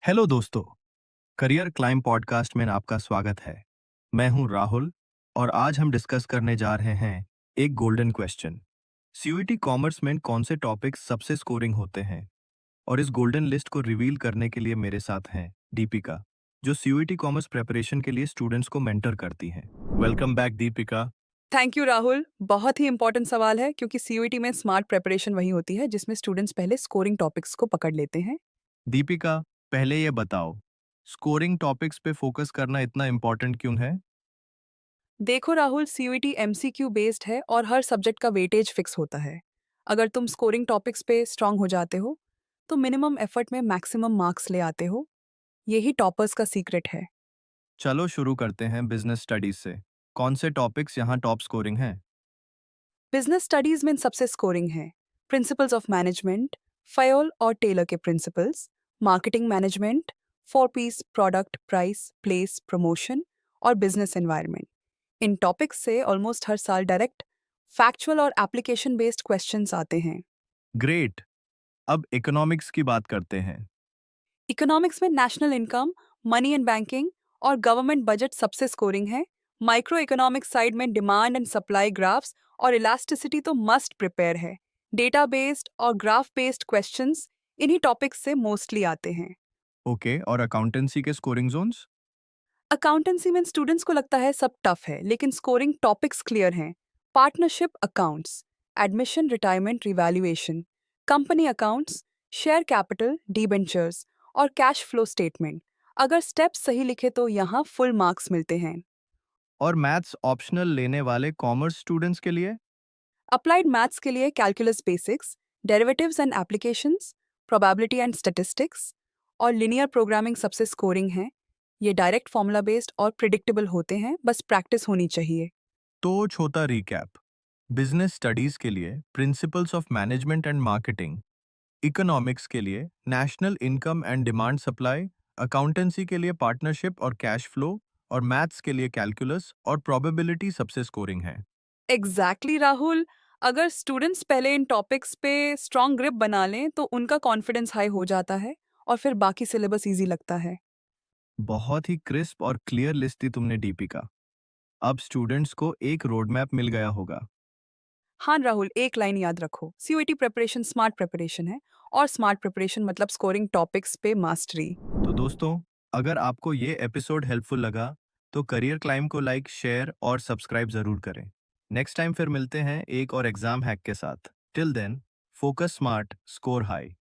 Hello दोस्तों, career climb podcast में आपका स्वागत है। मैं हूं राहुल और आज हम डिस्कस करने जा रहे हैं एक गोल्डन क्वेश्चन। सीयूईटी कॉमर्स में कौन से टॉपिक्स सबसे स्कोरिंग होते हैं? और इस गोल्डन लिस्ट को रिवील करने के लिए मेरे साथ हैं दीपिका, जो सीयूईटी कॉमर्स प्रिपरेशन के लिए स्टूडेंट्स को मेंटर करती हैं। Welcome back Deepika. Thank you Rahul. बहुत ही इंपॉर्टेंट सवाल है क्योंकि सीयूईटी में स्मार्ट प्रिपरेशन वही होती है जिसमें स्टूडेंट्स पहले स्कोरिंग टॉपिक्स को पकड़ लेते हैं। दीपिका, पहले ये बताओ, स्कोरिंग टॉपिक्स पे फोकस करना इतना इम्पोर्टेंट क्यों है? देखो राहुल, सीयूईटी एमसीक्यू बेस्ड है और हर सब्जेक्ट का वेटेज फिक्स होता है। अगर तुम स्कोरिंग टॉपिक्स पे स्ट्रांग हो जाते हो तो मिनिमम एफर्ट में मैक्सिमम मार्क्स ले आते हो। यही टॉपर्स का सीक्रेट है। चलो शुरू करते हैं बिजनेस स्टडीज से। कौन से टॉपिक्स यहाँ टॉप स्कोरिंग हैं? बिजनेस स्टडीज में सबसे स्कोरिंग है प्रिंसिपल्स ऑफ मैनेजमेंट, फयोल और टेलर के principles, marketing management, 4 Ps product price place promotion और बिजनेस एनवायरनमेंट। इन टॉपिक्स से ऑलमोस्ट हर साल डायरेक्ट फैक्चुअल और एप्लीकेशन बेस्ड क्वेश्चंस आते हैं। ग्रेट। अब इकोनॉमिक्स की बात करते हैं। इकोनॉमिक्स में national income, money and banking और गवर्नमेंट बजट सबसे स्कोरिंग है। माइक्रो इकोनॉमिक्स साइड में डिमांड एंड सप्लाई ग्राफ्स और इलास्टिसिटी तो मस्ट प्रिपेयर है। डेटा बेस्ड और ग्राफ बेस्ड क्वेश्चंस इन्हीं टॉपिक्स से मोस्टली आते हैं। ओके, और अकाउंटेंसी के स्कोरिंग जोन्स? अकाउंटेंसी में स्टूडेंट्स को लगता है सब टफ है, लेकिन स्कोरिंग टॉपिक्स क्लियर हैं। Partnership accounts, admission retirement revaluation, company accounts, share capital debentures और कैश फ्लो स्टेटमेंट। अगर स्टेप्स सही लिखे तो यहाँ फुल मार्क्स मिलते हैं। और मैथ्स ऑप्शनल लेने वाले कॉमर्स स्टूडेंट्स के लिए? अप्लाइड मैथ्स के लिए calculus basics, derivatives and applications, probability and statistics और लिनियर प्रोग्रामिंग सबसे स्कोरिंग है। ये डायरेक्ट फॉर्मूला बेस्ड और प्रिडिक्टेबल होते हैं, बस प्रैक्टिस होनी चाहिए। तो छोटा रिकैप। बिजनेस स्टडीज के लिए principles of management and marketing, economics के लिए national income and demand supply, accountancy के लिए पार्टनरशिप और कैश फ्लो, और मैथ्स के लिए कैलकुलस और प्रोबेबिलिटी सबसे स्कोरिंग है। एग्जैक्टली राहुल। अगर स्टूडेंट्स पहले इन टॉपिक्स पे स्ट्रॉन्ग ग्रिप बना लें तो उनका कॉन्फिडेंस हाई हो जाता है और फिर बाकी सिलेबस इजी लगता है। बहुत ही क्रिस्प और क्लियर लिस्ट थी तुमने दीपिका। अब स्टूडेंट्स को एक रोड मैप मिल गया होगा। हाँ राहुल, एक लाइन याद रखो, सीयूईटी प्रिपरेशन स्मार्ट प्रिपरेशन है और स्मार्ट प्रिपरेशन मतलब स्कोरिंग टॉपिक्स पे मास्टरी। तो दोस्तों, अगर आपको ये एपिसोड हेल्पफुल लगा तो करियर क्लाइम को लाइक, शेयर और सब्सक्राइब जरूर करें। नेक्स्ट टाइम फिर मिलते हैं एक और एग्जाम हैक के साथ। Till then, focus smart, score high.